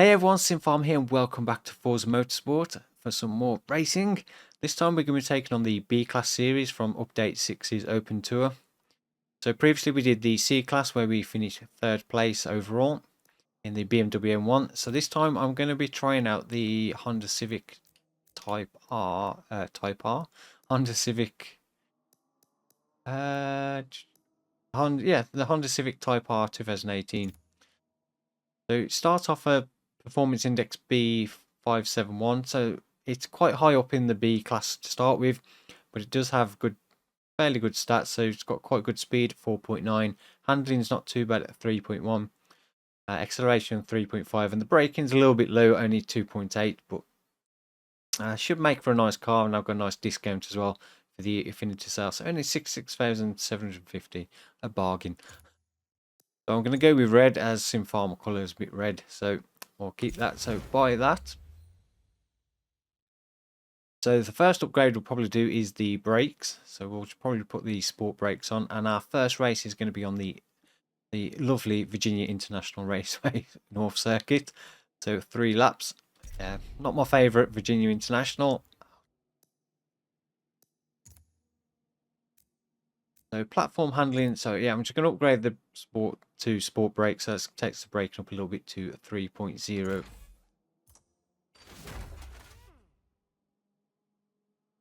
Hey everyone, Simfarm here and welcome back to Forza Motorsport for some more racing. This time we're going to be taking on the B-Class series from Update 6's Open Tour. So previously we did the C-Class where we finished 3rd place overall in the BMW M1. So this time I'm going to be trying out the Honda Civic Type R, Honda Civic, the Honda Civic Type R 2018. So start off a performance index B571, so it's quite high up in the B class to start with, but it does have fairly good stats. So it's got quite good speed at 4.9, handling's not too bad at 3.1, acceleration 3.5, and the braking's a little bit low, only 2.8, but should make for a nice car, and I've got a nice discount as well for the Affinity sale, so only 66,750, a bargain. So I'm going to go with red as Sim Farmer colour is a bit red, so we'll keep that. So buy that. So the first upgrade we'll probably do is the brakes. So we'll probably put the sport brakes on, and our first race is going to be on the lovely Virginia International Raceway North Circuit. So 3 laps. Not my favourite Virginia International. So platform handling, so yeah, I'm just going to upgrade the sport to sport brakes, so that takes the braking up a little bit to 3.0.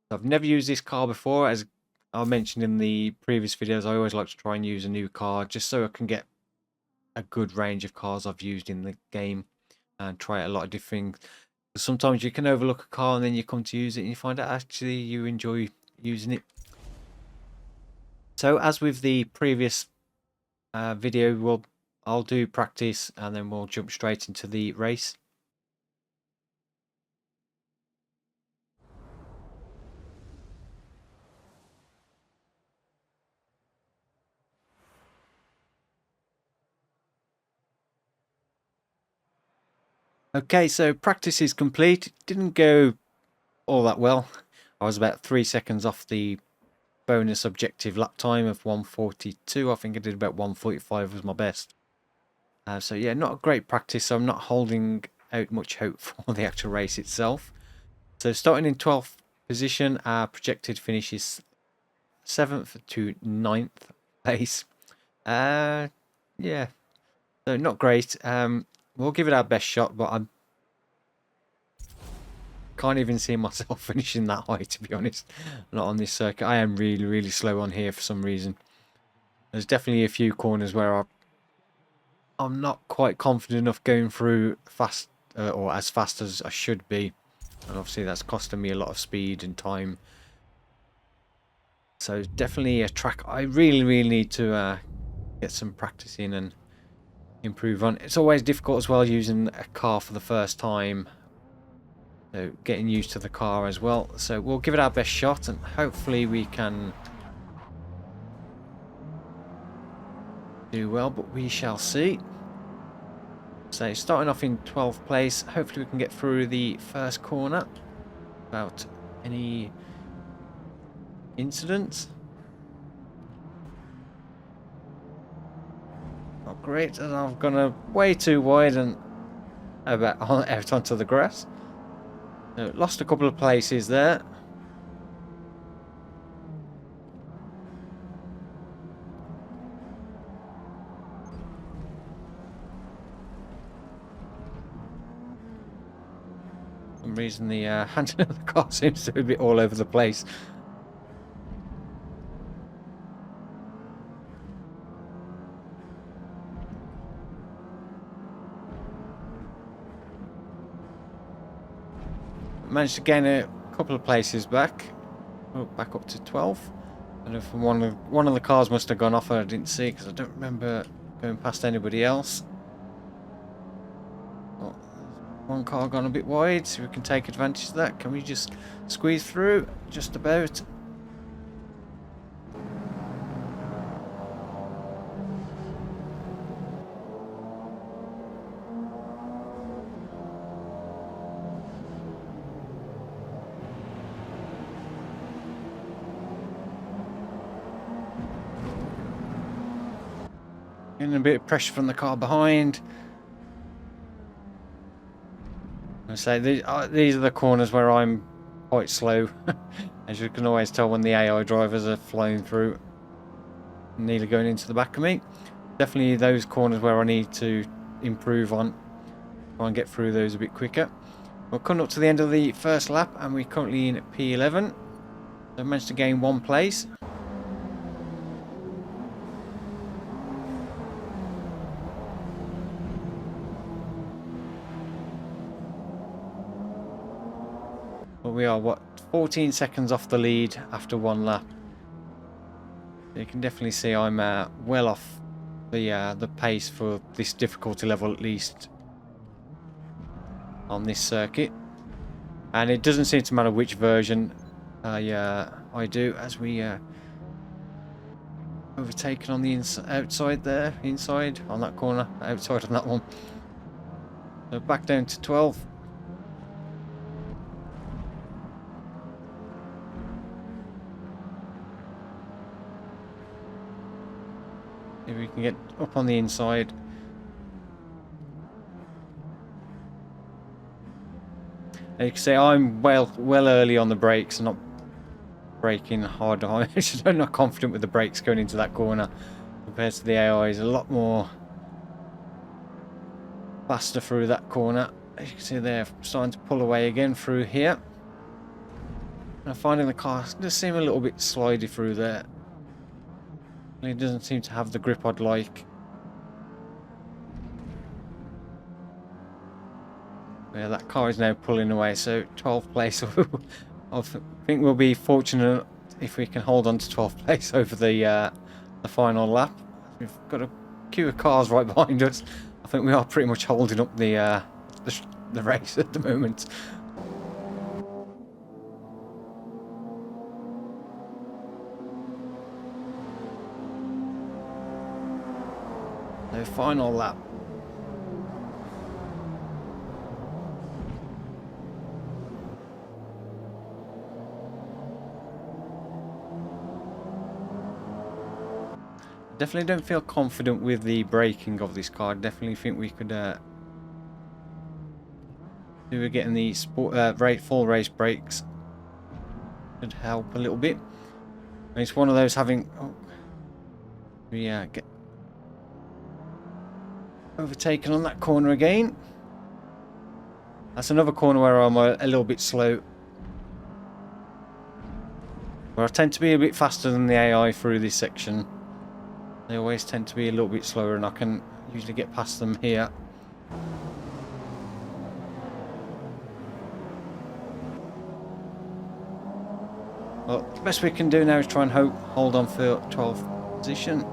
I've never used this car before. As I mentioned in the previous videos, I always like to try and use a new car just so I can get a good range of cars I've used in the game and try a lot of different things. Sometimes you can overlook a car and then you come to use it and you find out actually you enjoy using it. So as with the previous video, I'll do practice and then we'll jump straight into the race. Okay, so practice is complete. It didn't go all that well. I was about 3 seconds off the bonus objective lap time of 1:42. I think I did about 1:45 was my best. So yeah, not a great practice. So I'm not holding out much hope for the actual race itself. So starting in 12th position, our projected finish is 7th to 9th place. Yeah, so not great. We'll give it our best shot, but I can't even see myself finishing that high, to be honest. Not on this circuit. I am really slow on here for some reason. There's definitely a few corners where I'm not quite confident enough going through fast or as fast as I should be, and obviously that's costing me a lot of speed and time. So definitely a track I really need to get some practice in and improve on. It's always difficult as well using a car for the first time, so getting used to the car as well. So we'll give it our best shot and hopefully we can do well, but we shall see. So starting off in 12th place, hopefully we can get through the first corner without any incidents. Not great, and I've gone way too wide and out onto the grass. So lost a couple of places there. For some reason the handling of the car seems to be a bit all over the place. Managed to gain a couple of places back. Oh, back up to 12. And if one of the cars must have gone off, I didn't see because I don't remember going past anybody else. Oh, one car gone a bit wide, so we can take advantage of that. Can we just squeeze through? Just about. Getting a bit of pressure from the car behind. I say these are the corners where I'm quite slow. As you can always tell when the AI drivers are flying through, nearly going into the back of me. Definitely those corners where I need to improve on. Try and get through those a bit quicker. We're coming up to the end of the first lap and we're currently in P11. So I managed to gain 1 place. But we are, what, 14 seconds off the lead after 1 lap. You can definitely see I'm well off the pace for this difficulty level, at least on this circuit. And it doesn't seem to matter which version I do, as we overtaken on the outside there, inside on that corner, outside on that one. So back down to 12. If we can get up on the inside. And you can see I'm well early on the brakes, not braking hard. I'm not confident with the brakes going into that corner compared to the AI. Is a lot more faster through that corner. As you can see, they're starting to pull away again through here. I'm finding the car does seem a little bit slidey through there. It doesn't seem to have the grip I'd like. Yeah, that car is now pulling away, so 12th place. I think we'll be fortunate if we can hold on to 12th place over the final lap. We've got a queue of cars right behind us. I think we are pretty much holding up the race at the moment. The final lap. Definitely don't feel confident with the braking of this car. Definitely think we could do getting the full race brakes could help a little bit. It's one of those having get overtaken on that corner again. That's another corner where I'm a little bit slow. Where I tend to be a bit faster than the AI through this section. They always tend to be a little bit slower, and I can usually get past them here. Well, the best we can do now is try and hold on for 12th position.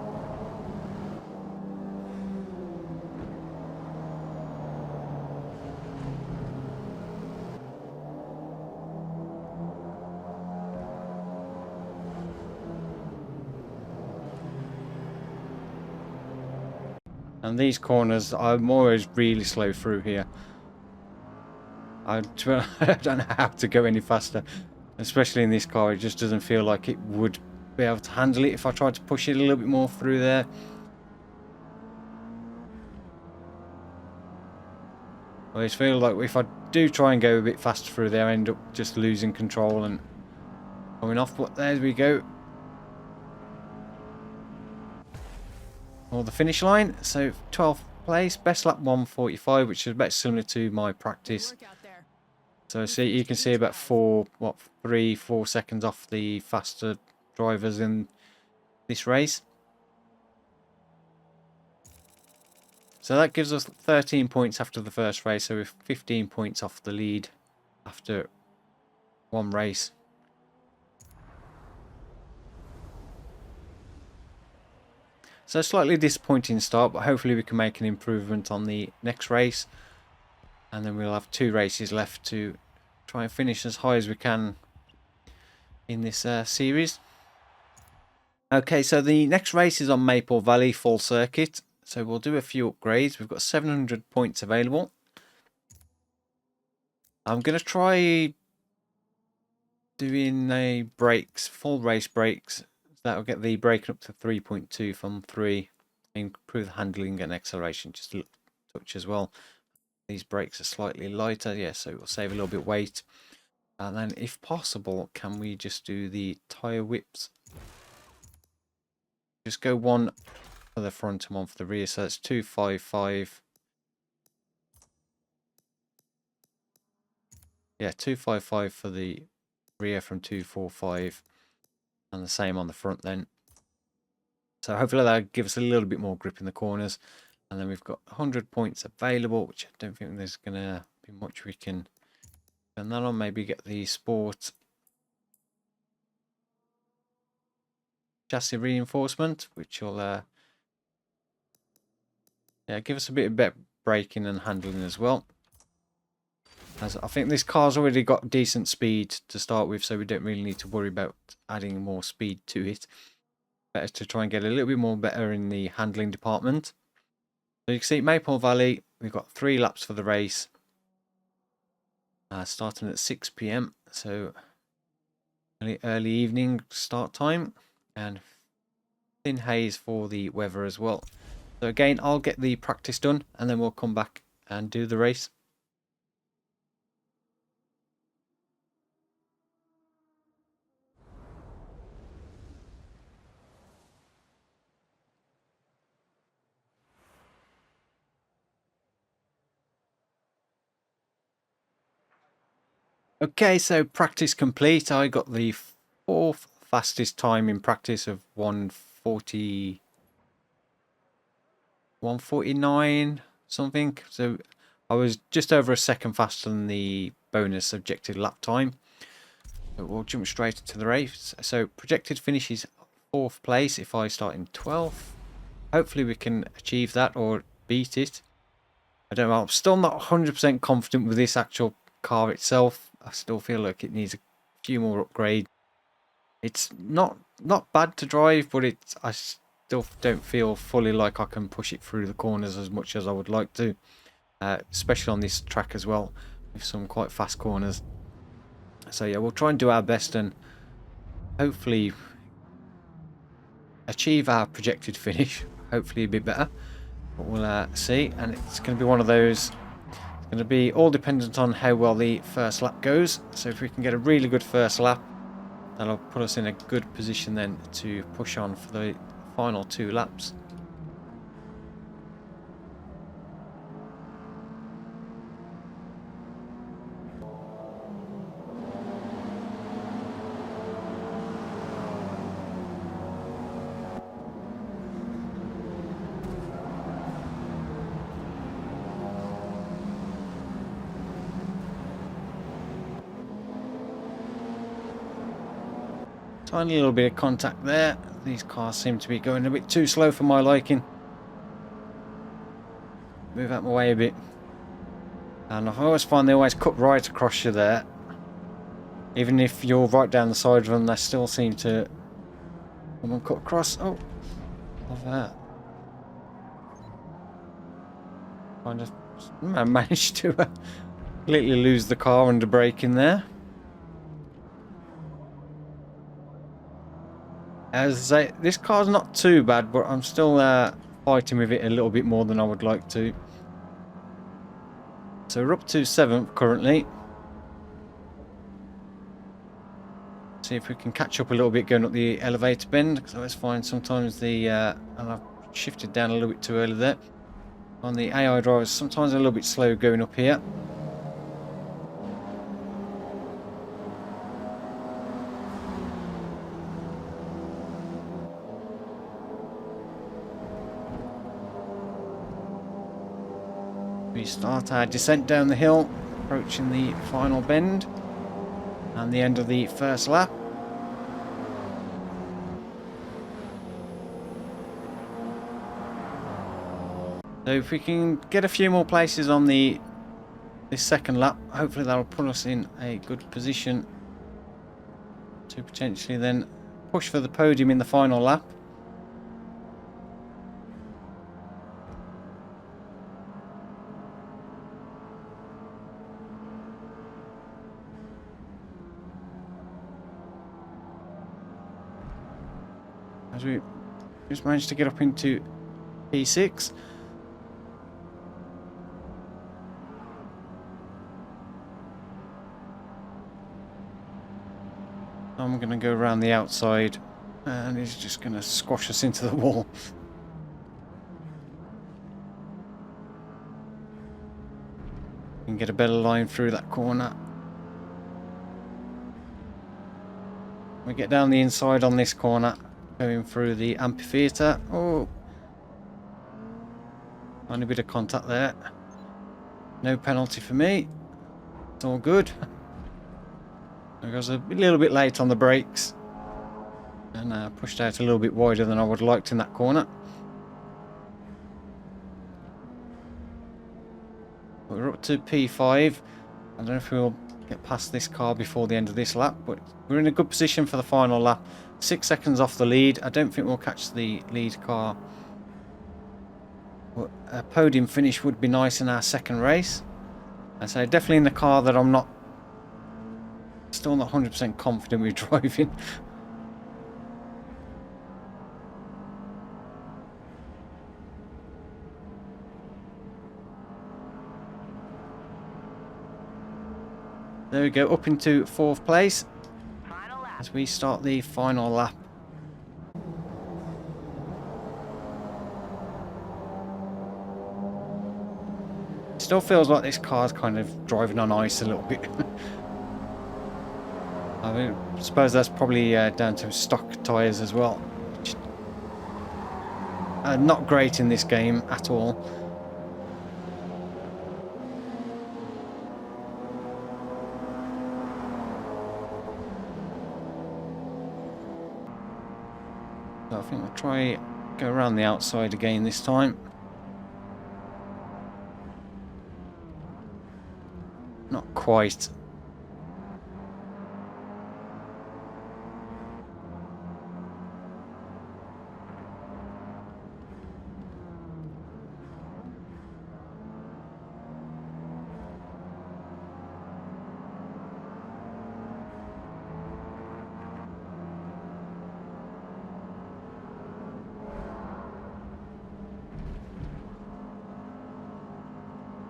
And these corners, I'm always really slow through here. I don't know how to go any faster. Especially in this car, it just doesn't feel like it would be able to handle it if I tried to push it a little bit more through there. I just feel like if I do try and go a bit faster through there, I end up just losing control and coming off. But there we go. Or the finish line. So 12th place, best lap 1:45, which is about similar to my practice. So see, you can see about 3-4 seconds off the faster drivers in this race. So that gives us 13 points after the first race, so we're 15 points off the lead after 1 race. So slightly disappointing start, but hopefully we can make an improvement on the next race. And then we'll have 2 races left to try and finish as high as we can in this series. Okay, so the next race is on Maple Valley full circuit. So we'll do a few upgrades. We've got 700 points available. I'm going to try doing a full race brakes. That'll get the braking up to 3.2 from 3. Improve the handling and acceleration just a touch as well. These brakes are slightly lighter, yeah, so we'll save a little bit of weight. And then if possible, can we just do the tyre whips? Just go one for the front and one for the rear, so that's 255. Yeah, 255 for the rear from 245, and the same on the front then. So hopefully that'll give us a little bit more grip in the corners. And then we've got 100 points available, which I don't think there's going to be much we can spend that on. Maybe get the sport chassis reinforcement, which will yeah, give us a bit of better braking and handling as well. As I think this car's already got decent speed to start with, so we don't really need to worry about adding more speed to it. Better to try and get a little bit more better in the handling department. So you can see Maple Valley, we've got 3 laps for the race. Starting at 6 PM, so early evening start time, and thin haze for the weather as well. So again, I'll get the practice done and then we'll come back and do the race. Okay, so practice complete. I got the 4th fastest time in practice of 140, 149 something. So I was just over a second faster than the bonus objective lap time. But we'll jump straight into the race. So projected finish is 4th place if I start in 12th. Hopefully we can achieve that or beat it. I don't know. I'm still not 100% confident with this actual car itself. I still feel like it needs a few more upgrades. It's not bad to drive, but I still don't feel fully like I can push it through the corners as much as I would like to, especially on this track as well, with some quite fast corners. So yeah, we'll try and do our best and hopefully achieve our projected finish. Hopefully a bit better, but we'll see. And it's going to be one of those. It's going to be all dependent on how well the first lap goes. So if we can get a really good first lap, that'll put us in a good position then to push on for the final 2 laps. Tiny little bit of contact there. These cars seem to be going a bit too slow for my liking. Move out my way a bit. And I always find they always cut right across you there. Even if you're right down the side of them, they still seem to come and cut across. Oh, love that. Kind of I managed to completely lose the car under braking there. As I say, this car's not too bad, but I'm still fighting with it a little bit more than I would like to. So we're up to 7th currently. See if we can catch up a little bit going up the elevator bend, because I always find sometimes the and I've shifted down a little bit too early there. On the AI drivers, sometimes a little bit slow going up here. We start our descent down the hill, approaching the final bend and the end of the first lap. So if we can get a few more places on this second lap, hopefully that'll put us in a good position to potentially then push for the podium in the final lap. As we just managed to get up into P6. I'm going to go around the outside and he's just going to squash us into the wall. You can get a better line through that corner. We get down the inside on this corner, going through the amphitheatre. Oh, only bit of contact there. No penalty for me. It's all good. I was a little bit late on the brakes and pushed out a little bit wider than I would have liked in that corner. We're up to P5. I don't know if we'll get past this car before the end of this lap, but we're in a good position for the final lap. 6 seconds off the lead. I don't think we'll catch the lead car. But a podium finish would be nice in our second race. And so definitely in the car that I'm still not 100% confident with driving. There we go, up into 4th place as we start the final lap. Still feels like this car's kind of driving on ice a little bit. I suppose that's probably down to stock tyres as well. Not great in this game at all. So I think I'll try go around the outside again this time. Not quite.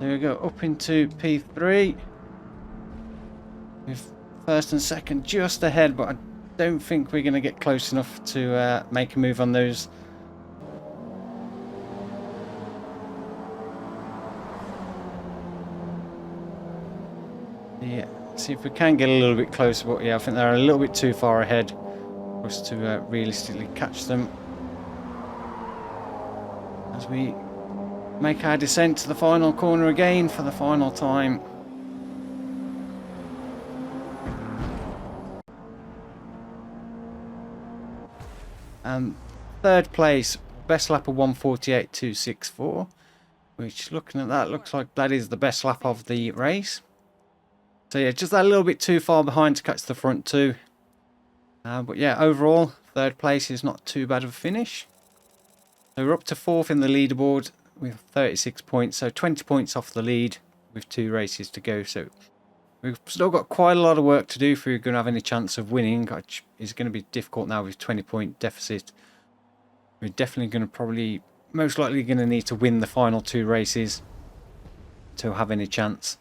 There we go, up into P3 with first and second just ahead, but I don't think we're going to get close enough to make a move on those. Yeah, see if we can get a little bit closer, but yeah, I think they're a little bit too far ahead for us to realistically catch them. As we make our descent to the final corner again for the final time. Third place, best lap of 1:48.264, which looking at that looks like that is the best lap of the race. So yeah, just that little bit too far behind to catch the front two. But yeah, overall, third place is not too bad of a finish. So we're up to 4th in the leaderboard with 36 points, so 20 points off the lead with 2 races to go. So we've still got quite a lot of work to do if we're going to have any chance of winning, which is going to be difficult now with 20-point deficit. We're definitely going to most likely going to need to win the final 2 races to have any chance.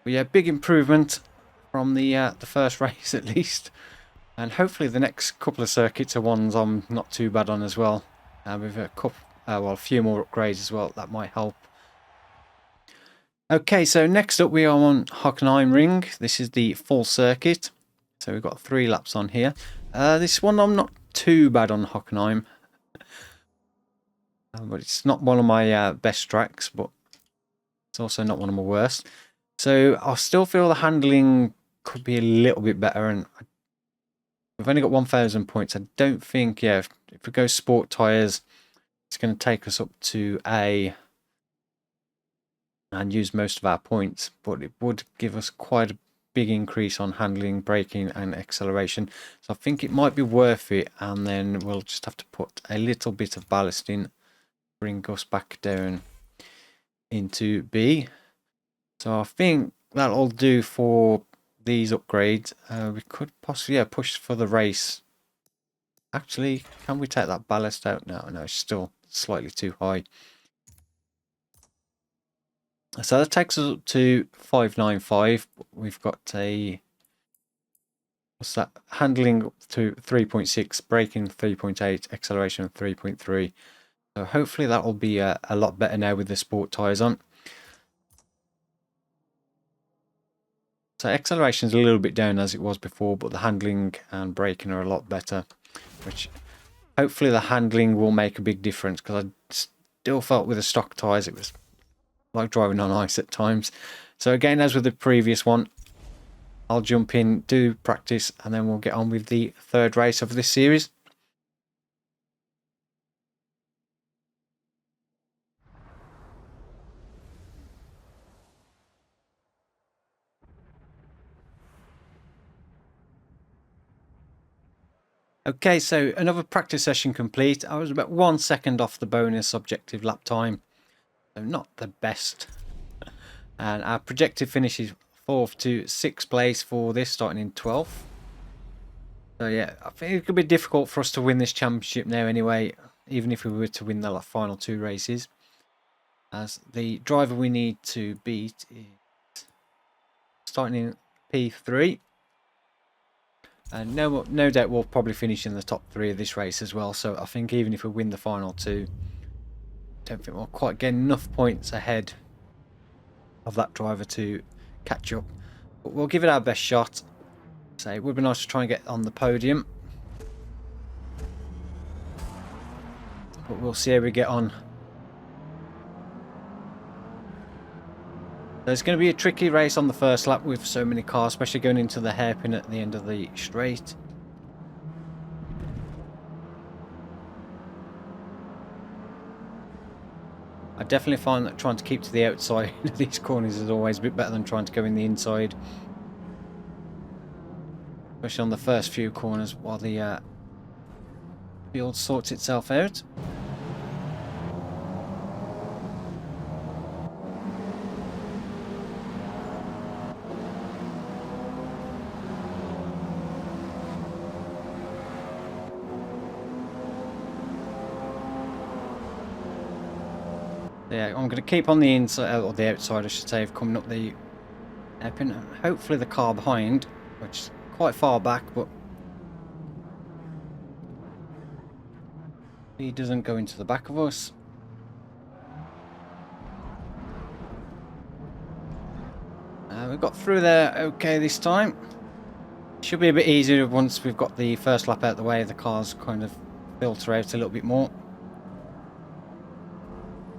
But yeah, big improvement from the first race at least. And hopefully the next couple of circuits are ones I'm not too bad on as well. With a few more upgrades as well, that might help. Okay, so next up we are on Hockenheimring. This is the full circuit. So we've got 3 laps on here. This one I'm not too bad on Hockenheim. But it's not one of my best tracks, but it's also not one of my worst. So I still feel the handling could be a little bit better, and we've only got 1,000 points. I don't think, yeah, if we go sport tyres, it's going to take us up to A and use most of our points, but it would give us quite a big increase on handling, braking and acceleration. So I think it might be worth it, and then we'll just have to put a little bit of ballast in, bring us back down into B. So I think that'll do for these upgrades. We could possibly push for the race. Actually, can we take that ballast out? No, it's still slightly too high. So that takes us up to 595. We've got a What's that? Handling to 3.6, braking 3.8, acceleration 3.3. So hopefully that will be a lot better now with the sport tyres on. So acceleration is a little bit down as it was before, but the handling and braking are a lot better, which hopefully the handling will make a big difference, because I still felt with the stock tyres it was like driving on ice at times. So again, as with the previous one, I'll jump in, do practice, and then we'll get on with the third race of this series. Okay, so another practice session complete. I was about 1 second off the bonus objective lap time, so not the best. And our projected finish is 4th to 6th place for this, starting in 12th. So yeah, I think it could be difficult for us to win this championship now anyway, even if we were to win the final 2 races. As the driver we need to beat is starting in P3. And no doubt we'll probably finish in the top 3 of this race as well. So I think even if we win the final 2, don't think we'll quite get enough points ahead of that driver to catch up. But we'll give it our best shot. So it would be nice to try and get on the podium. But we'll see how we get on. There's going to be a tricky race on the first lap with so many cars, especially going into the hairpin at the end of the straight. I definitely find that trying to keep to the outside of these corners is always a bit better than trying to go in the inside. Especially on the first few corners while the field sorts itself out. Yeah, I'm going to keep on the inside, or the outside I should say, of coming up the hairpin. Hopefully the car behind, which is quite far back, but he doesn't go into the back of us. We got through there okay this time. Should be a bit easier once we've got the first lap out of the way. The cars kind of filter out a little bit more.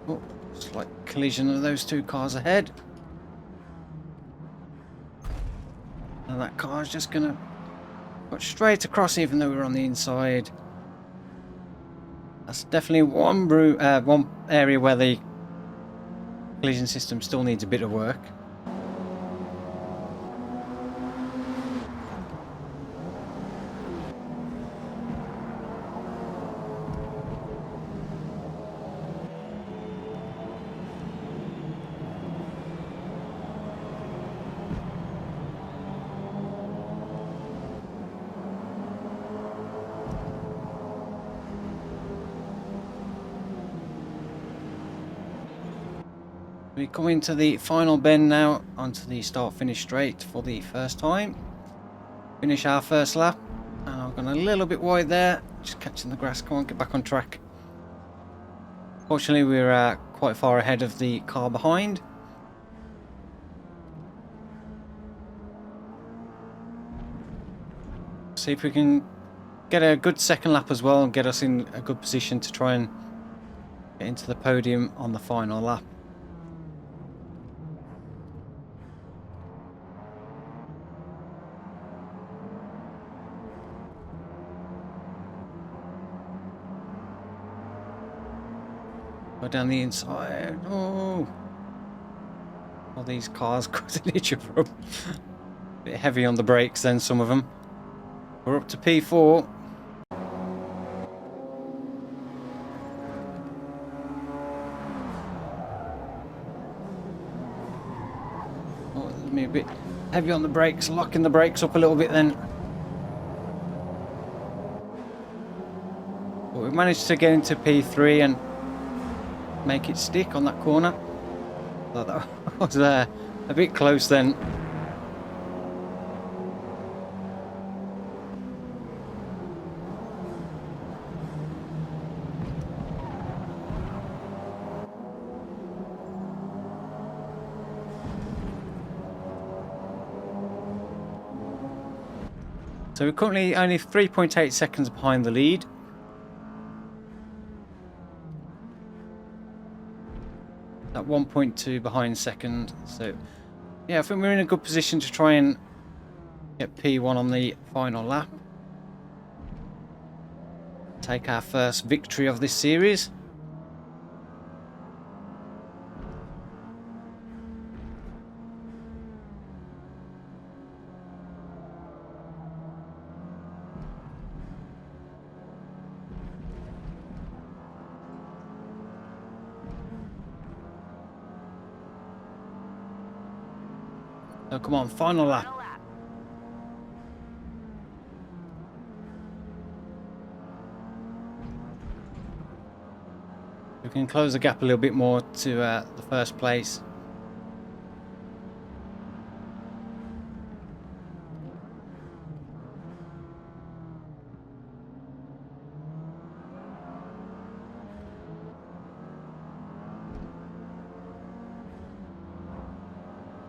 Oh, slight collision of those 2 cars ahead. And that car is just going to go straight across even though we're on the inside. That's definitely one area where the collision system still needs a bit of work. We come into the final bend now, onto the start-finish straight for the first time. Finish our first lap, and I've gone a little bit wide there, just catching the grass. Come on, get back on track. Fortunately, we're quite far ahead of the car behind. See if we can get a good second lap as well and get us in a good position to try and get into the podium on the final lap. Go down the inside. Oh, all these cars cutting each other up. A bit heavy on the brakes then, some of them. We're up to P4. Oh, me a bit heavy on the brakes, locking the brakes up a little bit then. But we've managed to get into P3 and make it stick on that corner. Thought that was a bit close then. So we're currently only 3.8 seconds behind the lead. At 1.2 behind second. So yeah, I think we're in a good position to try and get P1 on the final lap. Take our first victory of this series. So come on, final lap. We can close the gap a little bit more to the first place.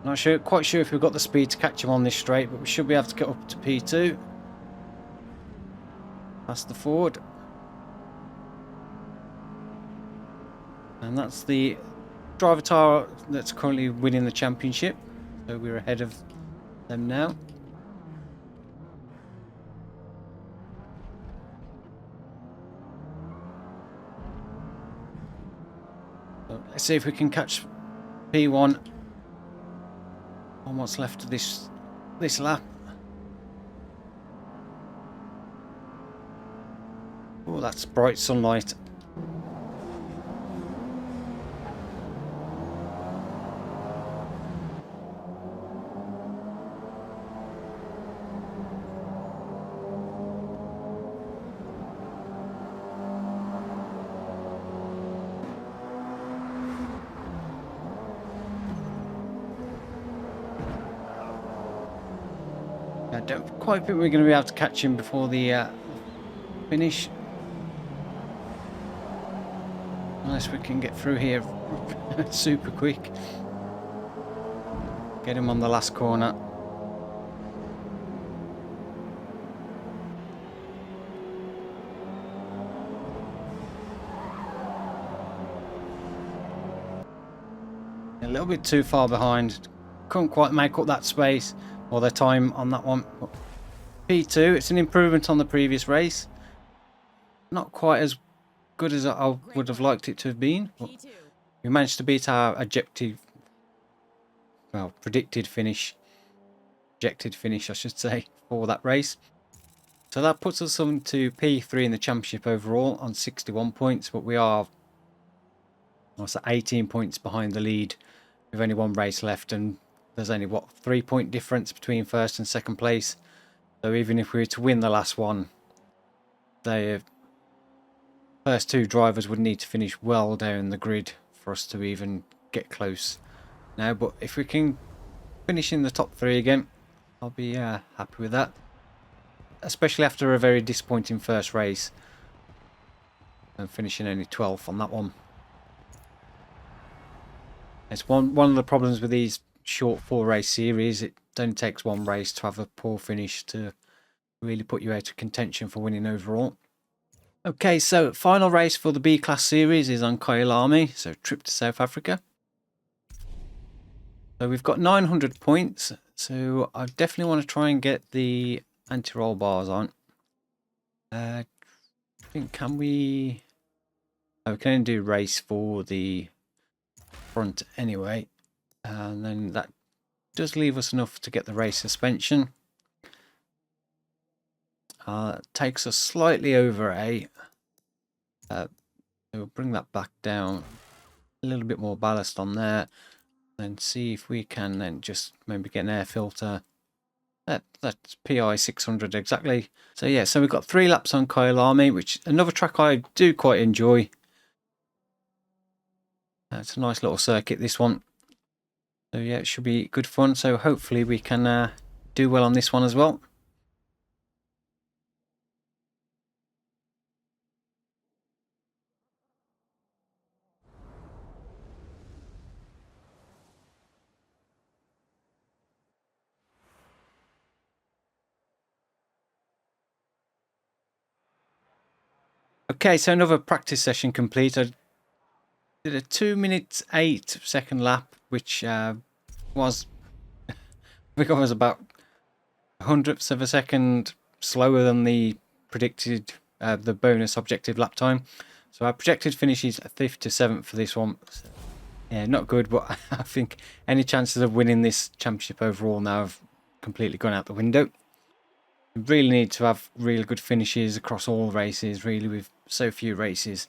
Not sure, quite sure if we've got the speed to catch him on this straight, but we should be able to get up to P2. Past the Ford. And that's the driver tire that's currently winning the championship. So we're ahead of them now. So let's see if we can catch P1 on what's left of this lap. Oh, that's bright sunlight. I don't quite think we're going to be able to catch him before the finish. Unless we can get through here super quick. Get him on the last corner. A little bit too far behind. Couldn't quite make up that space or the time on that one. P2, it's an improvement on the previous race. Not quite as good as I would have liked it to have been. But we managed to beat our objective, well, projected finish I should say, for that race. So that puts us on to P3 in the championship overall on 61 points, but we are 18 points behind the lead with only one race left, and there's only, what, 3-point difference between first and second place. So even if we were to win the last one, the first two drivers would need to finish well down the grid for us to even get close now. But if we can finish in the top three again, I'll be happy with that, especially after a very disappointing first race and finishing only 12th on that one. It's one of the problems with these short 4-race series. It only takes one race to have a poor finish to really put you out of contention for winning overall. Okay, so final race for the B class series is on Kyalami, so trip to South Africa. So we've got 900 points, so I definitely want to try and get the anti-roll bars on. I think, can we... Oh, we can only do race for the front anyway, and then that does leave us enough to get the race suspension. Takes us slightly over A. We'll bring that back down, a little bit more ballast on there, and see if we can then just maybe get an air filter. That's PI 600 exactly. So yeah, so we've got 3 laps on Kyalami, which another track I do quite enjoy. It's a nice little circuit, this one. So yeah, it should be good fun. So hopefully we can do well on this one as well. Okay, so another practice session complete. I did a 2 minutes 8 second lap, which was, I think I was about hundredths of a second slower than the predicted, the bonus objective lap time. So our projected finish is 5th to 7th for this one. So, yeah, not good, but I think any chances of winning this championship overall now have completely gone out the window. We really need to have really good finishes across all races, really, with so few races.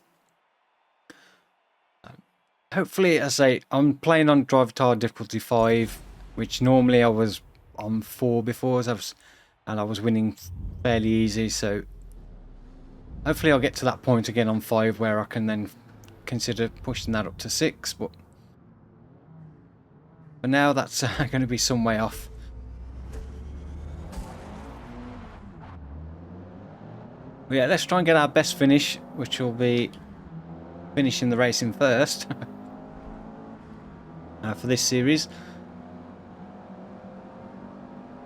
Hopefully, as I say, I'm playing on Driver Tire difficulty 5, which normally I was on 4 before, and I was winning fairly easy. So hopefully I'll get to that point again on 5 where I can then consider pushing that up to 6. But for now, that's going to be some way off. But yeah, let's try and get our best finish, which will be finishing the racing first for this series.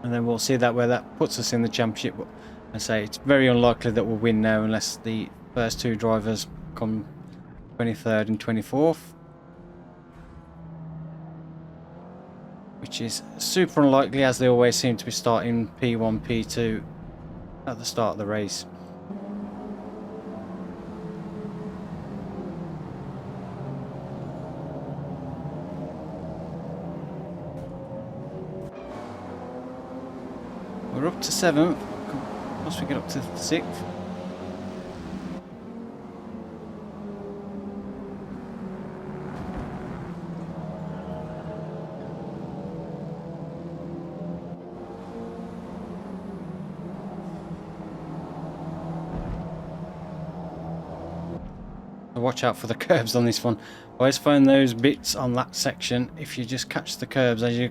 And then we'll see that where that puts us in the championship. But I say it's very unlikely that we'll win now unless the first two drivers come 23rd and 24th. Which is super unlikely, as they always seem to be starting P1, P2 at the start of the race. We're up to 7th. Once we get up to 6th. So watch out for the curbs on this one. I always find those bits on that section, if you just catch the curbs as you're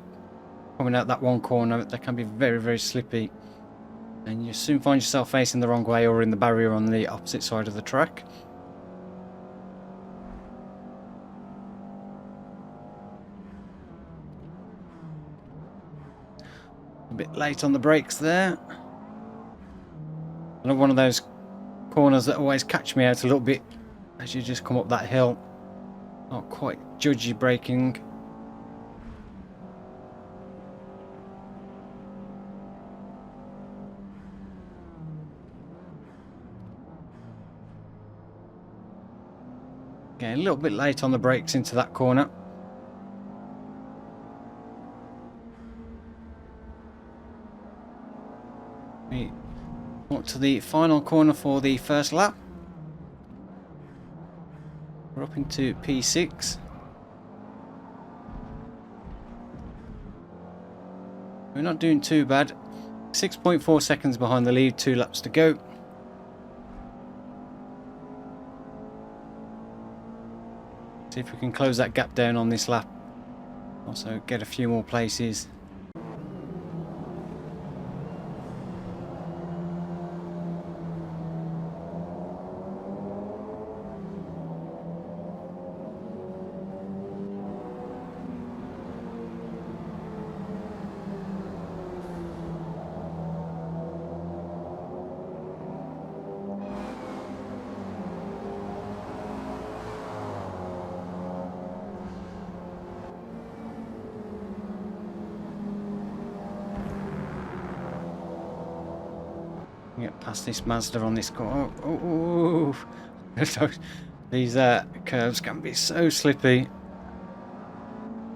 coming out that one corner, they can be very, very slippy. And you soon find yourself facing the wrong way or in the barrier on the opposite side of the track. A bit late on the brakes there. Another one of those corners that always catch me out a little bit as you just come up that hill. Not quite judgy braking. Getting a little bit late on the brakes into that corner. We up to the final corner for the first lap. We're up into P6. We're not doing too bad. 6.4 seconds behind the lead, 2 laps to go. See if we can close that gap down on this lap. Also get a few more places. Get past this Mazda on this corner. Oh, these curves can be so slippy.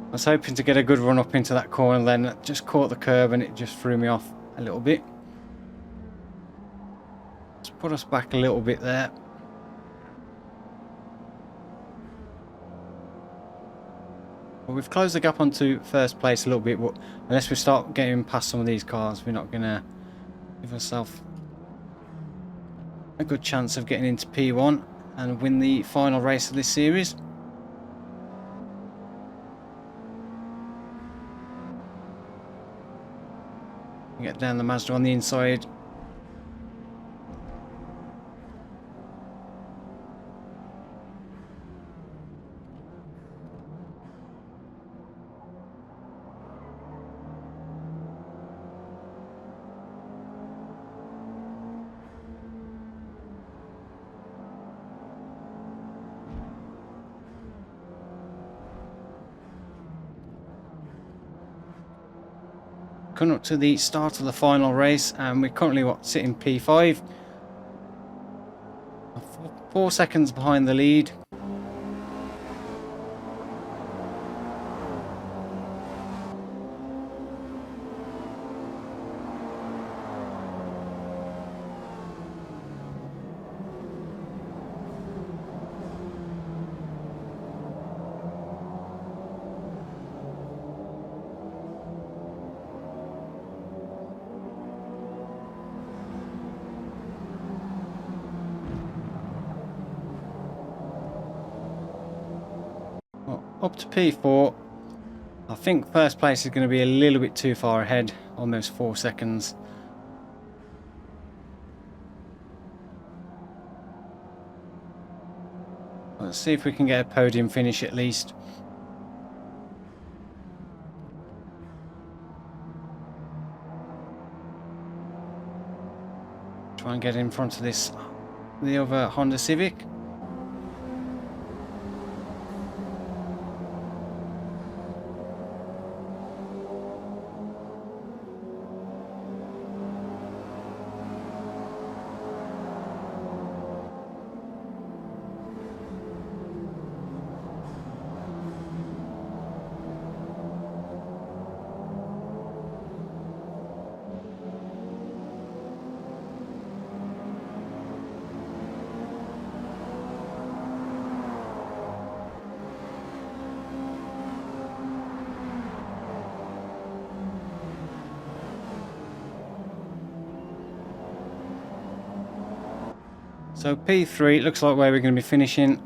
I was hoping to get a good run up into that corner, then just caught the curb and it just threw me off a little bit. Let's put us back a little bit there. Well, we've closed the gap onto first place a little bit, but unless we start getting past some of these cars, we're not going to give ourselves a good chance of getting into P1 and win the final race of this series. Get down the Mazda on the inside. coming up to the start of the final race, and we're currently sitting P5, 4 seconds behind the lead. Up to P4. I think first place is going to be a little bit too far ahead, almost 4 seconds. Let's see if we can get a podium finish at least. Try and get in front of the other Honda Civic. So P3 looks like where we're going to be finishing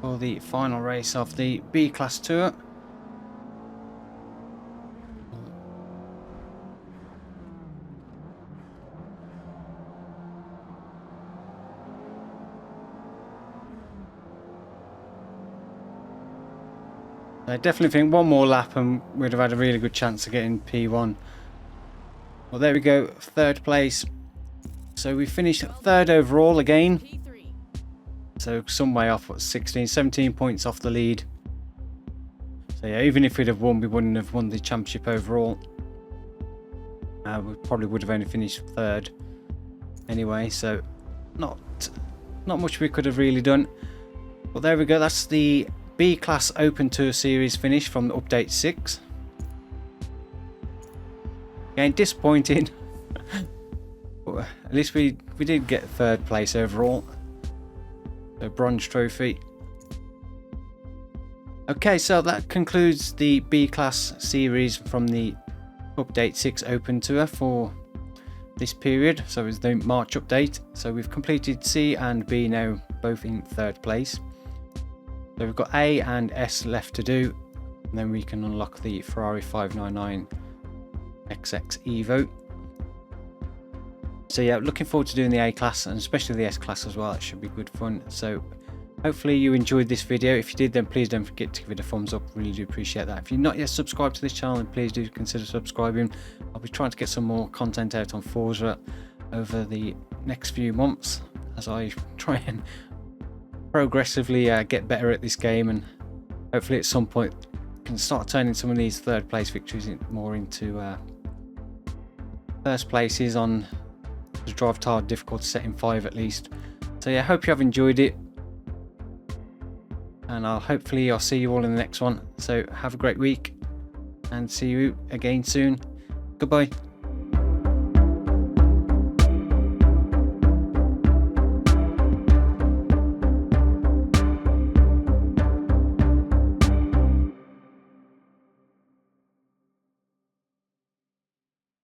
for the final race of the B Class Tour. I definitely think one more lap and we'd have had a really good chance of getting P1. Well, there we go, third place. So we finished third overall again. So some way off, what, 16, 17 points off the lead. So yeah, even if we'd have won, we wouldn't have won the championship overall. We probably would have only finished third anyway. So not much we could have really done. But there we go. That's the B Class Open Tour Series finish from the update 6. Again, disappointing. But at least we did get third place overall. The bronze trophy. Okay, so that concludes the B Class series from the update 6 Open Tour for this period. So it's the March update. So we've completed C and B now, both in third place. So we've got A and S left to do, and then we can unlock the Ferrari 599 XX Evo. So yeah, looking forward to doing the A class and especially the S class as well. It should be good fun. So hopefully you enjoyed this video. If you did, then please don't forget to give it a thumbs up. Really do appreciate that. If you're not yet subscribed to this channel, then please do consider subscribing. I'll be trying to get some more content out on Forza over the next few months as I try and progressively get better at this game, and hopefully at some point can start turning some of these third place victories more into first places on the drive hard difficulty setting 5 at least. So yeah, hope you have enjoyed it, and I'll see you all in the next one. So have a great week and see you again soon. Goodbye.